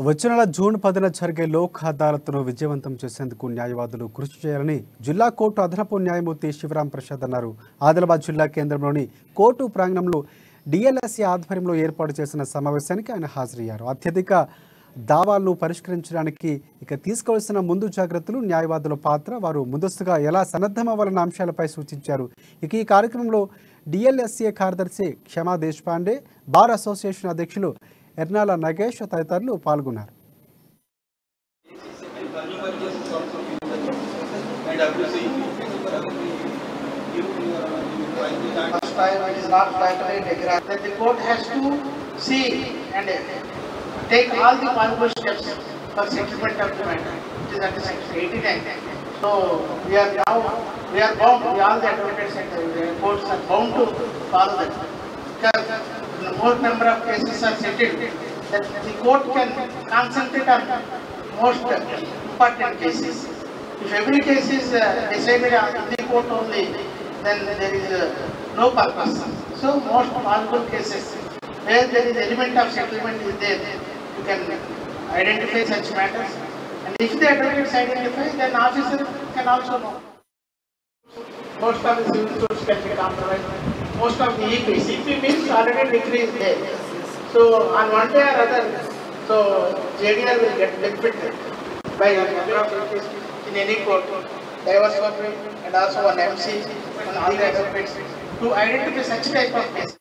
వచ్చే నెల జూన్ 10న జరిగే లోక్ అదాలత్ను విజయవంతం చేసేందుకు న్యాయవాదులు కృషి చేయాలని జిల్లా కోర్టు అదనపు న్యాయమూర్తి శివరాం ప్రసాద్ అన్నారు. ఆదిలాబాద్ జిల్లా కేంద్రంలోని కోర్టు ప్రాంగణంలో డిఎల్ఎస్ఏ ఆధ్వర్యంలో ఏర్పాటు చేసిన సమావేశానికి ఆయన హాజరయ్యారు. అత్యధిక దావాలను పరిష్కరించడానికి తీసుకోవాల్సిన ముందు జాగ్రత్తలు, న్యాయవాదుల పాత్ర, వారు ముందస్తుగా ఎలా సన్నద్ధమవ్వాలన్న అంశాలపై సూచించారు. ఈ కార్యక్రమంలో డిఎల్ఎస్ఏ కార్యదర్శి క్షమా దేశపాండే, బార్ అసోసియేషన్ అధ్యక్షులు ఎర్నాల నగేష్ తదితరులు పాల్గొన్నారు. The court has to see and take all the possible steps for settlement of the matter. It is under section 89. So we are bound, all the advocates and the courts are bound to follow that. Because the more number of cases are settled, that the court can concentrate on most important cases. If every case is decided in the court only, then there is no purpose. So most possible cases where there is element of settlement is there, you can identify such matters. And if the advocates identify, then officer can also know. Most of the civil suits can be compromised. Most of the EPs. EP means already decree is there. So on one day or other, so JDR will get benefited by number of EPs in any court. Divorce and also one MC and all the advocates to identify such type of case.